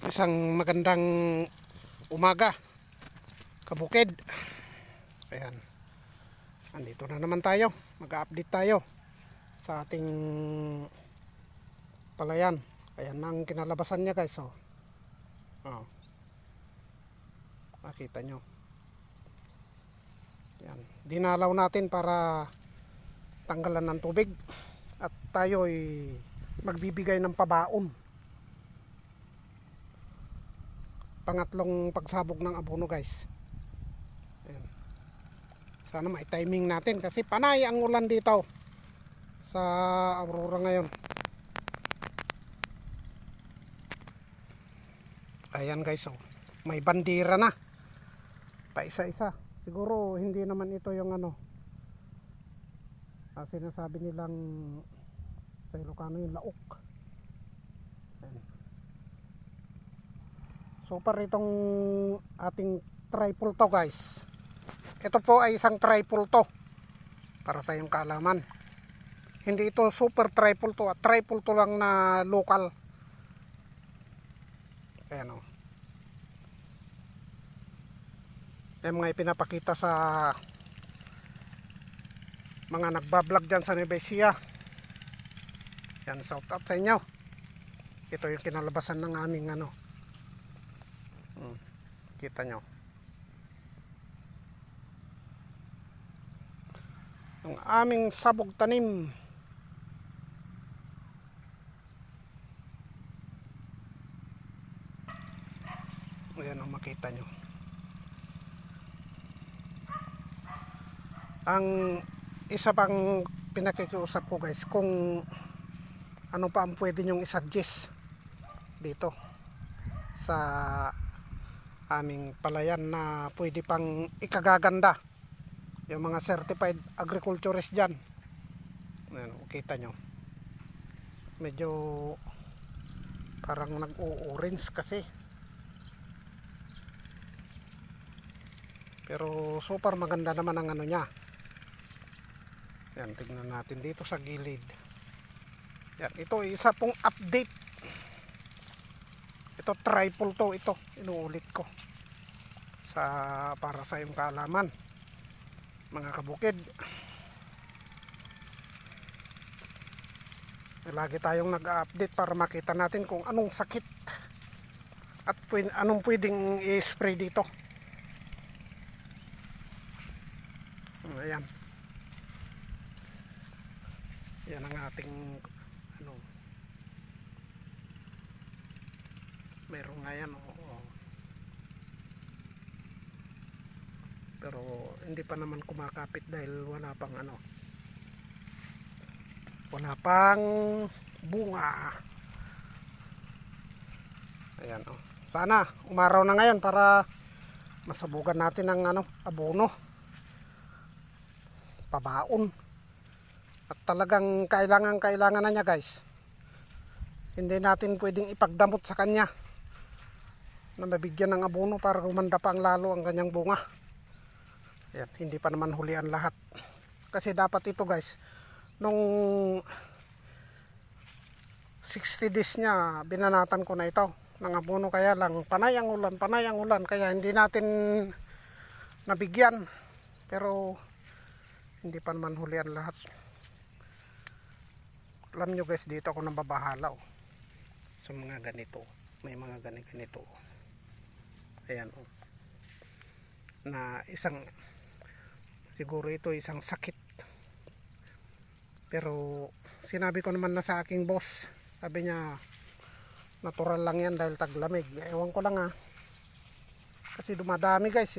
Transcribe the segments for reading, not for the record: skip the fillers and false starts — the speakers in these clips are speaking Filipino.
Isang magandang umaga, kabukid. Ayan, andito na naman tayo, mag-update tayo sa ating palayan. Ayan ang kinalabasan niya, guys. Makita nyo. Ayan, dinalaw natin para tanggalan ng tubig at tayo ay magbibigay ng pabaon. Pangatlong pagsabog ng abono, guys. Ayan. Sana may timing natin kasi panay ang ulan dito sa Aurora ngayon. Ayan, guys, may bandera na pa isa-isa. Siguro hindi naman ito yung sinasabi nilang sa Ilocano yung laok. Ayan. So para itong ating tripod to, guys. Ito po ay isang tripod to para sa iyong kaalaman. Hindi ito super tripod to, tripod to lang na local. Ayan o. Yung mga ipinapakita sa mga nagbablog dyan sa Nueva Ecija. Yan, shout out sa inyo. Ito yung kinalabasan ng aming kita nyo yung aming sabog tanim. Ayan ang makita nyo. Ang isa pang pinakikiusap ko, guys, kung ano pa ang pwede nyong isuggest dito sa aming palayan na pwede pang ikagaganda, yung mga certified agriculturist dyan. Ayan, kita nyo medyo parang nag-o-orange kasi, pero super maganda naman ang nya. Yan, tignan natin dito sa gilid. Yan, ito isa pong update. Ito tripod to, ito inuulit ko para sa iyong kaalaman, mga kabukid. Lagi tayong nag-update para makita natin kung anong sakit at anong pwedeng i-spray dito. Ayan. Yan ang ating meron nga yan, pero hindi pa naman kumakapit dahil wala pang wala pang bunga. Ayan, sana umaraw na ngayon para masabugan natin ng abono, pabaon. At talagang kailangan na niya, guys. Hindi natin pwedeng ipagdamot sa kanya na mabigyan ng abono para gumanda pa ang lalo ang kanyang bunga. Ayan, hindi pa naman hulian lahat. Kasi dapat ito, guys, nung 60 days niya, binanatan ko na ito ng abono, kaya lang panay ang ulan, kaya hindi natin nabigyan. Pero hindi pa naman hulian lahat. Alam nyo, guys, dito ako nang babahala sa mga ganito. May mga ganito. Ayan, na siguro ito isang sakit. Pero sinabi ko naman na sa aking boss, sabi niya natural lang yan dahil taglamig. Ewan ko lang kasi dumadami, guys,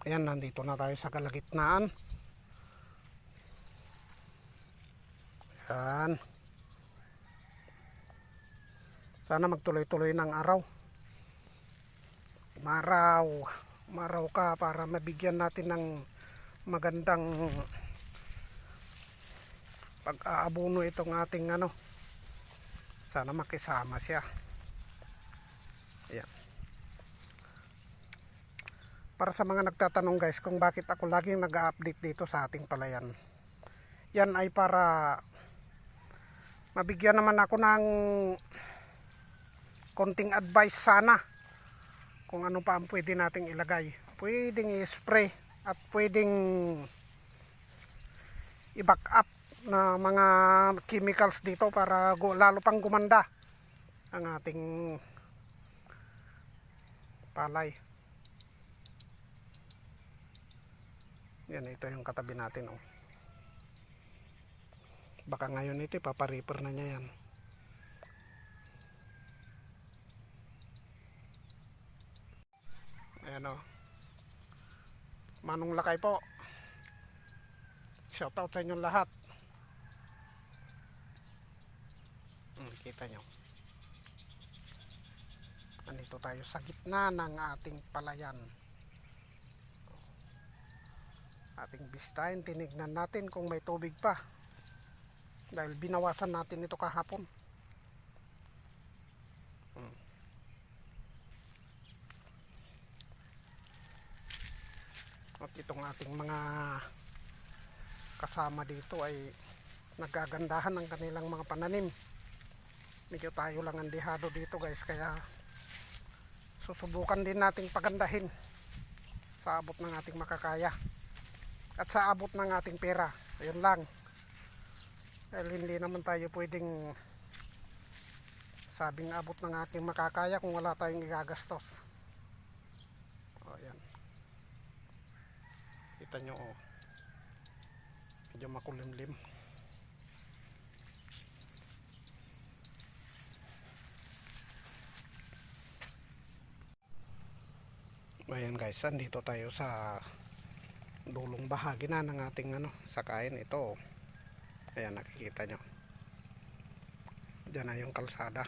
Ayan, nandito na tayo sa kalagitnaan. Ayan. Sana magtuloy-tuloy ng araw. Umaraw ka para mabigyan natin ng magandang pag-aabono itong ating sana makisama siya. Ayan. Para sa mga nagtatanong guys kung bakit ako laging nag-update dito sa ating palayan. Yan ay para mabigyan naman ako ng konting advice sana kung ano pa ang pwede nating ilagay. Pwedeng i-spray at pwedeng i-back up na mga chemicals dito para lalo pang gumanda ang ating palay. Yan, ito yung katabi natin, oh. Baka ngayon ito papariper na niya yan. Ayan, oh. Manong Lakay po, shout out sa inyong lahat. Kita nyo, andito tayo sa gitna ng ating palayan. Ating bistahin, tinignan natin kung may tubig pa dahil binawasan natin ito kahapon. At itong ating mga kasama dito ay nagagandahan ng kanilang mga pananim. Medyo tayo lang ang dihado dito guys, kaya susubukan din nating pagandahin sa abot ng ating makakaya at sa abot ng ating pera. Ayun lang, dahil hindi naman tayo pwedeng sabing abot ng ating makakaya kung wala tayong igagastos. O yan, kita nyo, oh, medyo makulimlim. Ayan guys, andito tayo sa dulong bahagi na ng ating sakain. Ito, ayan, nakikita nyo, dyan na yung kalsada.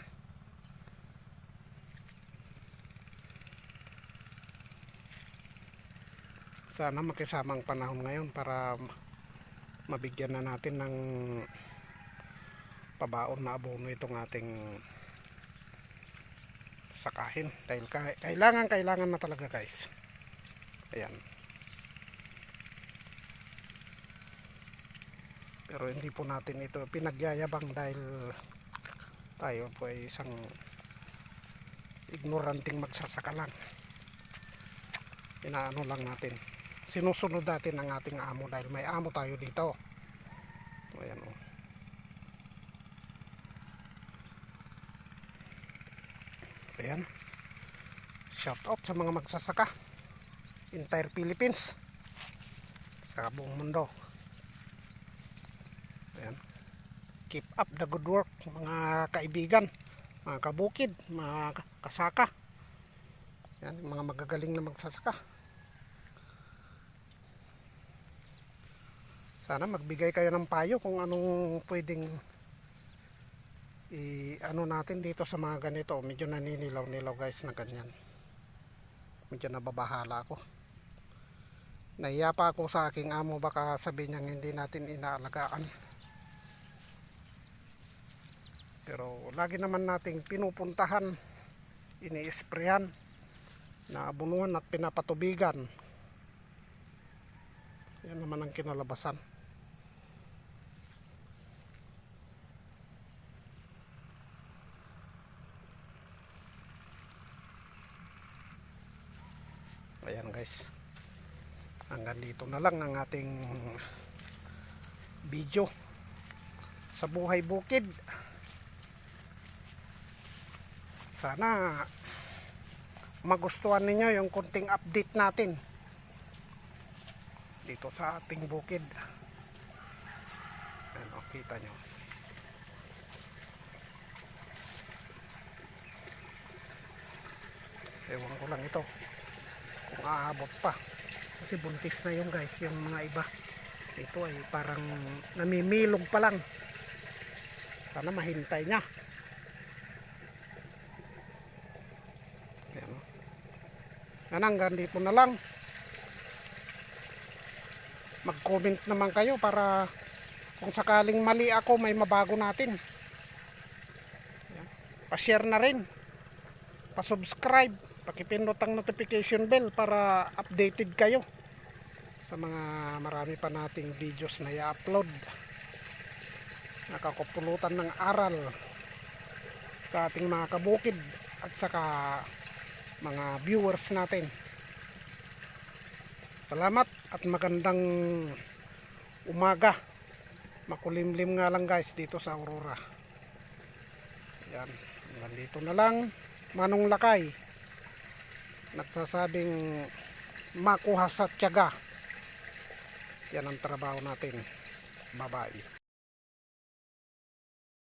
Sana makisamang panahon ngayon para mabigyan na natin ng pabaon na abono itong ating sakahin, dahil kailangan na talaga guys. Ayan, pero hindi po natin ito pinagyayabang dahil tayo po ay isang ignoranting magsasaka lang. Inaano lang natin, sinusunod natin ang ating amo dahil may amo tayo dito. Ayan, oh. Ayan, shout out sa mga magsasaka entire Philippines, sa buong mundo. Ayan, keep up the good work mga kaibigan, mga kabukid, mga kasaka. Ayan, mga magagaling na magsasaka. Sana magbigay kayo ng payo kung anong pwedeng ano natin dito sa mga ganito. Medyo naninilaw-nilaw guys na ganyan. Medyo nababahala ako. Nahiya pa ako sa aking amo, baka sabihin niyang hindi natin inaalagaan. Pero lagi naman nating pinupuntahan, ini-sprayan, naabunuhan at pinapatubigan. Yan naman ang kinalabasan. Ayan guys, hanggang dito na lang ang ating video sa buhay bukid. Sana magustuhan ninyo yung kunting update natin dito sa ating bukid. Ayan, o, kita nyo. Ewan ko lang ito kung aabot pa, kasi buntis na yung guys, yung mga iba. Ito ay parang namimilog pa lang. Sana mahintay niya. Ayan, o. Yan, hanggang dito na lang. Mag-comment naman kayo para kung sakaling mali ako, may mabago natin. Pa-share na rin, pa-subscribe Pakipindot ang notification bell para updated kayo sa mga marami pa nating videos na i-upload. Nakakupulutan ng aral sa ating mga kabukid at saka mga viewers natin. Salamat at magandang umaga. Makulimlim nga lang guys dito sa Aurora. Yan, hanggang dito na lang. Manong Lakay nagsasabing makuha sa tiyaga. Yan ang trabaho natin. Bye-bye.